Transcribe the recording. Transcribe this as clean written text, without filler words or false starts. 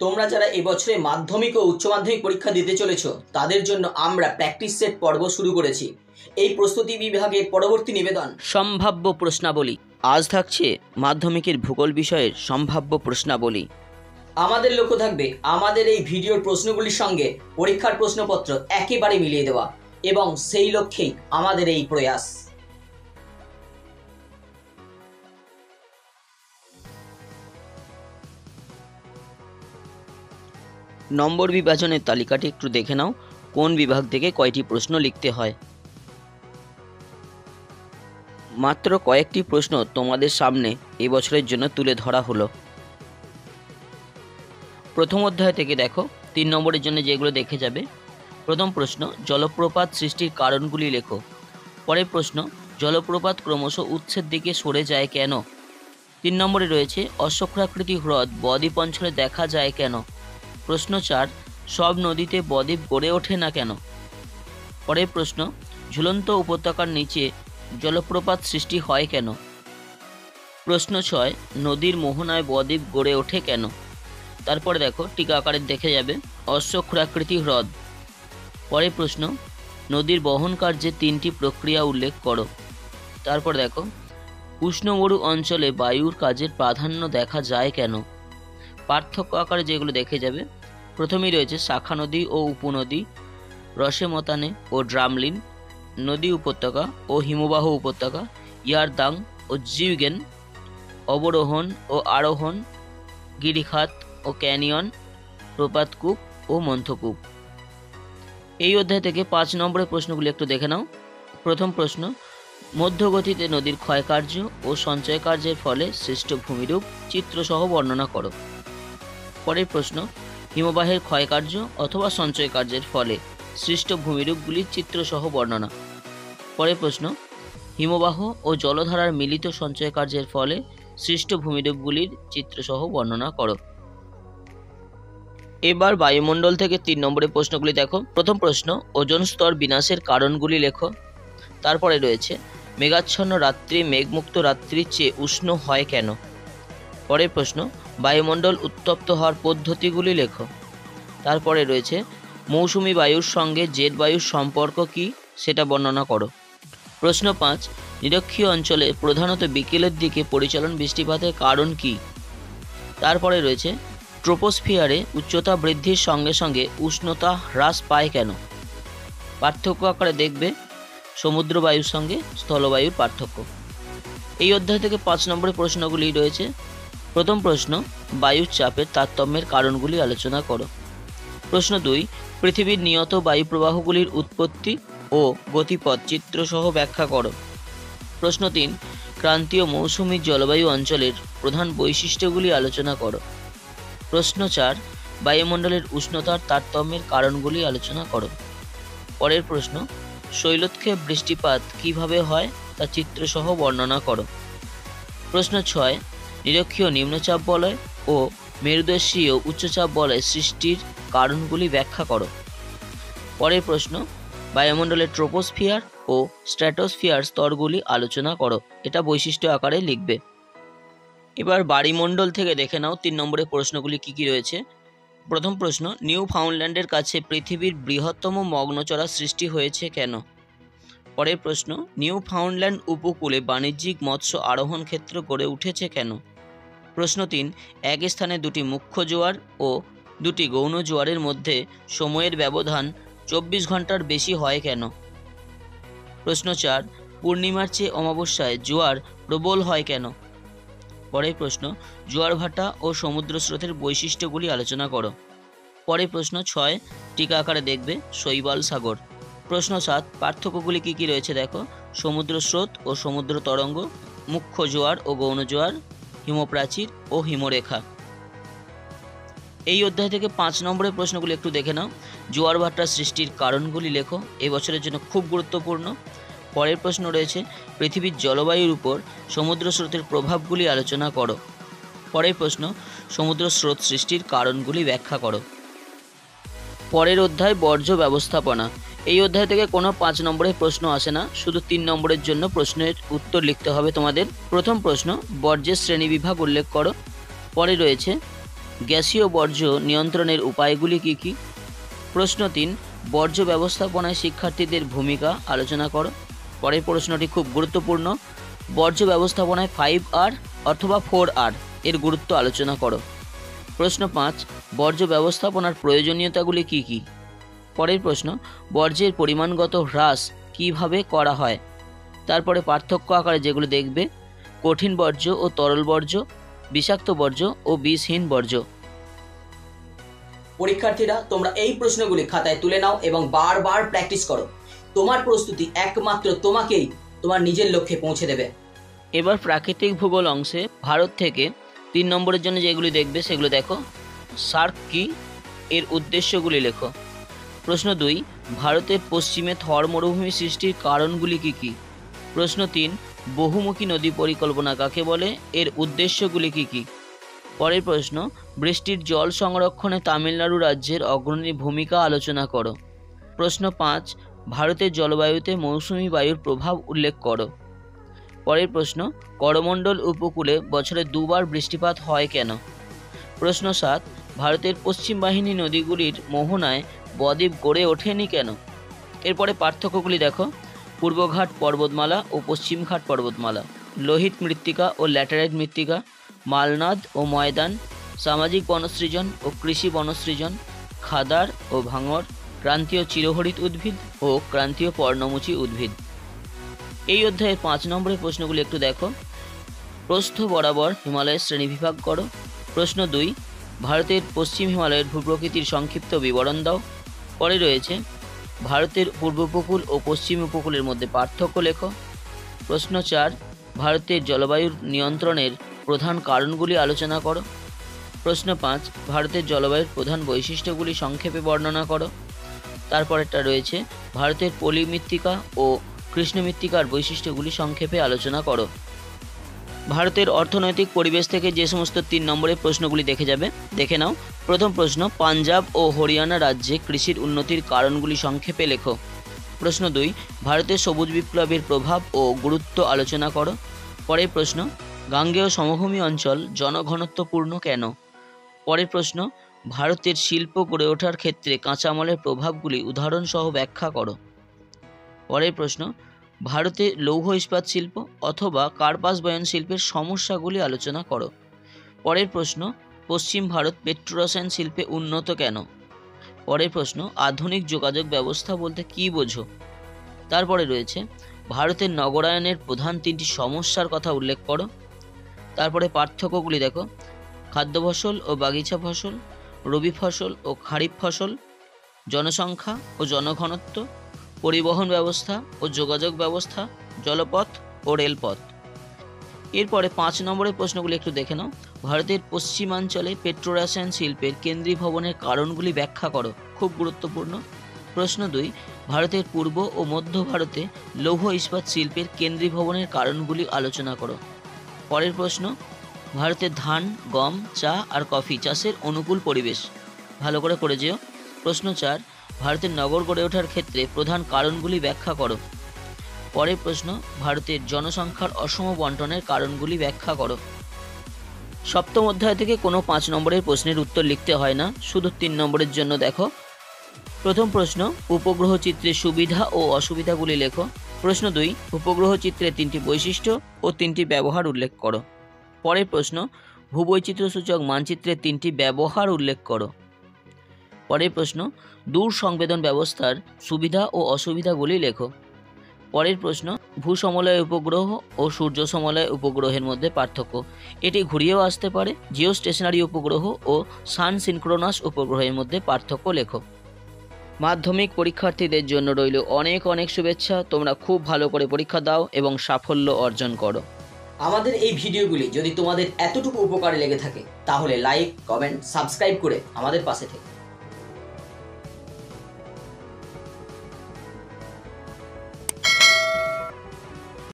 তোমরা যারা এবছরে মাধ্যমিক ও উচ্চ মাধ্যমিক পরীক্ষা দিতে চলেছো তাদের জন্য আমরা প্র্যাকটিস সেট পর্ব শুরু করেছি। এই প্রস্তুতি বিভাগের পরবর্তী নিবেদন সম্ভাব্য প্রশ্নাবলী। আজ থাকছে মাধ্যমিকের ভূগোল বিষয়ের সম্ভাব্য প্রশ্নাবলী। আমাদের লক্ষ্য থাকবে আমাদের এই ভিডিওর প্রশ্নগুলির সঙ্গে পরীক্ষার প্রশ্নপত্র একেবারে মিলিয়ে দেওয়া, এবং সেই লক্ষ্যেই আমাদের এই প্রয়াস। নম্বর বিভাজনের তালিকাটি একটু দেখে নাও, কোন বিভাগ থেকে কয়টি প্রশ্ন লিখতে হয়। মাত্র কয়েকটি প্রশ্ন তোমাদের সামনে এবছরের জন্য তুলে ধরা হলো। প্রথম অধ্যায় থেকে দেখো 3 নম্বরের জন্য যেগুলো দেখে যাবে। প্রথম প্রশ্ন, জলপ্রপাত সৃষ্টির কারণগুলি লেখো। পরের প্রশ্ন, জলপ্রপাত ক্রমশ উৎসের দিকে সরে যায় কেন। 3 নম্বরে রয়েছে অশ্বক্ষাকৃতি হ্রদ বদ্বীপ অঞ্চলে দেখা যায় কেন। প্রশ্ন 4, সব নদীতে বদ্বীপ গড়ে ওঠে না কেন। পরের প্রশ্ন, ঝুলন্ত উপত্যকার নিচে জলপ্রপাত সৃষ্টি হয় কেন। প্রশ্ন 6, নদীর মোহনায় বদ্বীপ গড়ে ওঠে কেন। তারপরে দেখো টিকা আকারে দেখে যাবে অশ্বক্ষাকৃতি হ্রদ। পরের প্রশ্ন, নদীর বহন কার্যে 3টি প্রক্রিয়া উল্লেখ করো। তারপর দেখো উষ্ণমরু অঞ্চলে বায়ুর কাজের প্রাধান্য দেখা যায় কেন। পার্থক্য আকারে যেগুলো দেখে যাবে, প্রথমেই রয়েছে শাখা নদী ও উপনদী, রসেমতানে ও ড্রামলিন, নদী উপত্যকা ও হিমবাহ উপত্যকা, ইয়ারদাং ও জিউগেন, অবরোহণ ও আরোহণ, গিরিখাত ও ক্যানিয়ন, প্রপাতকূপ ও মন্থকূপ। এই অধ্যায় থেকে 5 নম্বরের প্রশ্নগুলি একটু দেখে নাও। প্রথম প্রশ্ন, মধ্যগতিতে নদীর ক্ষয়কার্য ও সঞ্চয় কার্যের ফলে সৃষ্ট ভূমিরূপ চিত্রসহ বর্ণনা করো। পরের প্রশ্ন, হিমবাহের ক্ষয়কার্য অথবা সঞ্চয় কার্যের ফলে সৃষ্ট ভূমিরূপগুলির চিত্রসহ বর্ণনা। পরের প্রশ্ন, হিমবাহ ও জলধারার মিলিত সঞ্চয় কার্যের ফলে সৃষ্ট ভূমিরূপগুলির চিত্রসহ বর্ণনা করো। এবার বায়ুমণ্ডল থেকে 3 নম্বরের প্রশ্নগুলি দেখো। প্রথম প্রশ্ন, ওজোন স্তর বিনাশের কারণগুলি লেখো। তারপরে রয়েছে মেঘাচ্ছন্ন রাত্রি মেঘমুক্ত রাত্রির চেয়ে উষ্ণ হয় কেন। পরের প্রশ্ন, বায়ুমণ্ডল উত্তপ্ত হওয়ার পদ্ধতিগুলি লেখো। তারপরে রয়েছে মৌসুমি বায়ুর সঙ্গে জেট বায়ুর সম্পর্ক কী সেটা বর্ণনা করো। প্রশ্ন 5, নিরক্ষীয় অঞ্চলে প্রধানত বিকেলের দিকে পরিচলন বৃষ্টিপাতের কারণ কী। তারপরে রয়েছে ট্রোপোস্ফিয়ারে উচ্চতা বৃদ্ধির সঙ্গে সঙ্গে উষ্ণতা হ্রাস পায় কেন। পার্থক্য আকারে দেখবে সমুদ্র বায়ুর সঙ্গে স্থলবায়ুর পার্থক্য। এই অধ্যায় থেকে 5 নম্বরের প্রশ্নগুলি রয়েছে। প্রথম প্রশ্ন, বায়ুর চাপের তারতম্যের কারণগুলি আলোচনা করো। প্রশ্ন 2, পৃথিবীর নিয়ত বায়ুপ্রবাহগুলির উৎপত্তি ও গতিপথ চিত্রসহ ব্যাখ্যা করো। প্রশ্ন 3, ক্রান্তীয় মৌসুমী জলবায়ু অঞ্চলের প্রধান বৈশিষ্ট্যগুলি আলোচনা করো। প্রশ্ন 4, বায়ুমণ্ডলের উষ্ণতার তারতম্যের কারণগুলি আলোচনা করো। পরের প্রশ্ন, শৈলক্ষে বৃষ্টিপাত কিভাবে হয় তা চিত্রসহ বর্ণনা করো। প্রশ্ন 6, নিরক্ষীয় নিম্নচাপ বলয় ও মেরুদেশীয় উচ্চচাপ বলয় সৃষ্টির কারণগুলি ব্যাখ্যা করো। পরের প্রশ্ন, বায়ুমণ্ডলের ট্রোপোস্ফিয়ার ও স্ট্র্যাটোস্ফিয়ার স্তরগুলি আলোচনা করো। এটা বৈশিষ্ট্য আকারে লিখবে। এবার বায়ুমণ্ডল থেকে দেখে নাও 3 নম্বরের প্রশ্নগুলি কি কি রয়েছে। প্রথম প্রশ্ন, নিউ ফাউন্ডল্যান্ডের কাছে পৃথিবীর বৃহত্তম মগ্নচড়া সৃষ্টি হয়েছে কেন। পরের প্রশ্ন, নিউ ফাউন্ডল্যান্ড উপকূলে বাণিজ্যিক মৎস্য আরোহণ ক্ষেত্র গড়ে উঠেছে কেন। প্রশ্ন 3, এক স্থানে 2টি মুখ্য জোয়ার ও 2টি গৌণ জোয়ারের মধ্যে সময়ের ব্যবধান 24 ঘন্টার বেশি হয় কেন। প্রশ্ন 4, পূর্ণিমার চেয়ে অমাবস্যায় জোয়ার প্রবল হয় কেন। পরের প্রশ্ন, জোয়ার ভাটা ও সমুদ্র স্রোতের বৈশিষ্ট্যগুলি আলোচনা করো। পরের প্রশ্ন 6, টিকা আকারে দেখবে শৈবাল সাগর। প্রশ্ন 7, পার্থক্যগুলি কি কি রয়েছে দেখো। সমুদ্র স্রোত ও সমুদ্র তরঙ্গ, মুখ্য জোয়ার ও গৌণ জোয়ার, হিমপ্রাচীর ও হিমরেখা। এই অধ্যায় থেকে 5 নম্বরের প্রশ্নগুলি একটু দেখে নাও। জোয়ার ভাটার সৃষ্টির কারণগুলি লেখো, এবছরের জন্য খুব গুরুত্বপূর্ণ। পরের প্রশ্ন রয়েছে পৃথিবীর জলবায়ুর উপর সমুদ্র স্রোতের প্রভাবগুলি আলোচনা করো। পরের প্রশ্ন, সমুদ্র স্রোত সৃষ্টির কারণগুলি ব্যাখ্যা করো। পরের অধ্যায় বর্জ্য ব্যবস্থাপনা। এই অধ্যায় থেকে কোনো 5 নম্বরের প্রশ্ন আসে না, শুধু 3 নম্বরের জন্য প্রশ্নের উত্তর লিখতে হবে তোমাদের। প্রথম প্রশ্ন, বর্জ্যের শ্রেণীবিভাগ উল্লেখ করো। পরে রয়েছে গ্যাসীয় বর্জ্য নিয়ন্ত্রণের উপায়গুলি কী কী? প্রশ্ন 3, বর্জ্য ব্যবস্থাপনায় শিক্ষার্থীদের ভূমিকা আলোচনা করো। পরের প্রশ্নটি খুব গুরুত্বপূর্ণ, বর্জ্য ব্যবস্থাপনায় 5R অথবা 4R এর গুরুত্ব আলোচনা করো। প্রশ্ন 5, বর্জ্য ব্যবস্থাপনার প্রয়োজনীয়তাগুলি কী কী? পরের প্রশ্ন, বর্জ্যের পরিমাণগত হ্রাস কিভাবে করা হয়? তারপরে পার্থক্য আকারে যেগুলো দেখবে, কঠিন বর্জ্য ও তরল বর্জ্য, বিষাক্ত বর্জ্য ও বিষহীন বর্জ্য। পরীক্ষার্থীরা, তোমরা এই প্রশ্নগুলি খাতায় তুলে নাও এবং বারবার প্র্যাকটিস করো। তোমার প্রস্তুতি একমাত্র তোমাকেই তোমার নিজের লক্ষ্যে পৌঁছে দেবে। এবার প্রাকৃতিক ভূগোল অংশে ভারত থেকে 3 নম্বরের জন্য যেগুলি দেখবে সেগুলো দেখো। সার্ক কি, এর উদ্দেশ্যগুলি লেখো। প্রশ্ন 2, ভারতের পশ্চিমে থর মরুভূমি সৃষ্টির কারণগুলি কী কী? প্রশ্ন 3, বহুমুখী নদী পরিকল্পনা কাকে বলে, এর উদ্দেশ্যগুলি কী কী? পরের প্রশ্ন, বৃষ্টির জল সংরক্ষণে তামিলনাড়ু রাজ্যের অগ্রণী ভূমিকা আলোচনা করো। প্রশ্ন 5, ভারতের জলবায়ুতে মৌসুমী বায়ুর প্রভাব উল্লেখ করো। পরের প্রশ্ন, করমণ্ডল উপকূলে বছরে 2 বার বৃষ্টিপাত হয় কেন? প্রশ্ন 7, ভারতের পশ্চিম বাহিনী নদীগুলির মোহনায় বদ্বীপ গড়ে ওঠেনি কেন? এরপরে পার্থক্যগুলি দেখো। পূর্বঘাট পর্বতমালা ও পশ্চিমঘাট পর্বতমালা, লোহিত মৃত্তিকা ও ল্যাটেরাইট মৃত্তিকা, মালনাদ ও ময়দান, সামাজিক বনসৃজন ও কৃষি বনসৃজন, খাদার ও ভাঙর, ক্রান্তীয় চিরহরিত উদ্ভিদ ও ক্রান্তীয় পর্ণমোচী উদ্ভিদ। এই অধ্যায়ের 5 নম্বরের প্রশ্নগুলি একটু দেখো। প্রস্থ বরাবর হিমালয়ের শ্রেণীবিভাগ করো। প্রশ্ন 2, ভারতের পশ্চিম হিমালয়ের ভূপ্রকৃতির সংক্ষিপ্ত বিবরণ দাও। পরে রয়েছে ভারতের পূর্ব উপকূল ও পশ্চিম উপকূলের মধ্যে পার্থক্য লেখো। প্রশ্ন 4, ভারতের জলবায়ুর নিয়ন্ত্রণের প্রধান কারণগুলি আলোচনা করো। প্রশ্ন 5, ভারতের জলবায়ুর প্রধান বৈশিষ্ট্যগুলি সংক্ষেপে বর্ণনা করো। তারপরেরটা রয়েছে ভারতের পলি মৃত্তিকা ও কৃষ্ণ মৃত্তিকার বৈশিষ্ট্যগুলি সংক্ষেপে আলোচনা করো। ভারতের অর্থনৈতিক পরিবেশ থেকে যে সমস্ত 3 নম্বরের প্রশ্নগুলি দেখে নাও। প্রথম প্রশ্ন, পাঞ্জাব ও হরিয়ানা রাজ্যে কৃষির উন্নতির কারণগুলি সংক্ষেপে লেখো। প্রশ্ন 2, ভারতের সবুজ বিপ্লবের প্রভাব ও গুরুত্ব আলোচনা করো। পরের প্রশ্ন, গাঙ্গেয় সমভূমি অঞ্চল জনঘনত্বপূর্ণ কেন? পরের প্রশ্ন, ভারতের শিল্প গড়ে ওঠার ক্ষেত্রে কাঁচামালের প্রভাবগুলি উদাহরণসহ ব্যাখ্যা করো। পরের প্রশ্ন, ভারতে লৌহ ইস্পাত শিল্প অথবা কার্পাস বয়ন শিল্পের সমস্যাগুলি আলোচনা করো। পরের প্রশ্ন, পশ্চিম ভারত পেট্রোরসায়ন শিল্পে উন্নত কেন? পরের প্রশ্ন, আধুনিক যোগাযোগ ব্যবস্থা বলতে কী বোঝো? তারপরে রয়েছে ভারতের নগরায়নের প্রধান 3টি সমস্যার কথা উল্লেখ করো। তারপরে পার্থক্যগুলি দেখো। খাদ্য ফসল ও বাগিচা ফসল, রবি ফসল ও খারিফ ফসল, জনসংখ্যা ও জনঘনত্ব, পরিবহন ব্যবস্থা ও যোগাযোগ ব্যবস্থা, জলপথ ও রেলপথ। এরপরে 5 নম্বরের প্রশ্নগুলি একটু দেখে নাও। ভারতের পশ্চিমাঞ্চলে পেট্রোরসায়ন শিল্পের কেন্দ্রীয় ভবনের কারণগুলি ব্যাখ্যা করো, খুব গুরুত্বপূর্ণ। প্রশ্ন 2, ভারতের পূর্ব ও মধ্য ভারতে লৌহ ইস্পাত শিল্পের কেন্দ্রীয় ভবনের কারণগুলি আলোচনা করো। পরের প্রশ্ন, ভারতের ধান, গম, চা আর কফি চাষের অনুকূল পরিবেশ, ভালো করে যেও। প্রশ্ন 4, ভারতের নগর গড়ে ওঠার ক্ষেত্রে প্রধান কারণগুলি ব্যাখ্যা করো। পরের প্রশ্ন, ভারতের জনসংখ্যার অসম বন্টনের কারণগুলি ব্যাখ্যা করো। সপ্তম অধ্যায় থেকে কোনো 5 নম্বরের প্রশ্নের উত্তর লিখতে হয় না, শুধু 3 নম্বরের জন্য দেখো। প্রথম প্রশ্ন, উপগ্রহ চিত্রের সুবিধা ও অসুবিধাগুলি লেখো। প্রশ্ন 2, উপগ্রহ চিত্রের 3টি বৈশিষ্ট্য ও 3টি ব্যবহার উল্লেখ করো। পরের প্রশ্ন, ভূবৈচিত্র্যসূচক মানচিত্রের 3টি ব্যবহার উল্লেখ করো। পরের প্রশ্ন, দূর সংবেদন ব্যবস্থার সুবিধা ও অসুবিধাগুলি লেখো। পরের প্রশ্ন, ভূসমলয় উপগ্রহ ও সূর্য সমলয় উপগ্রহের মধ্যে পার্থক্য, এটি ঘুরিয়েও আসতে পারে। জিও স্টেশনারি উপগ্রহ ও সান সিনক্রোনাস উপগ্রহের মধ্যে পার্থক্য লেখো। মাধ্যমিক পরীক্ষার্থীদের জন্য রইল অনেক অনেক শুভেচ্ছা। তোমরা খুব ভালো করে পরীক্ষা দাও এবং সাফল্য অর্জন করো। আমাদের এই ভিডিওগুলি যদি তোমাদের এতটুকু উপকারে লেগে থাকে তাহলে লাইক, কমেন্ট, সাবস্ক্রাইব করে আমাদের পাশে থেকো।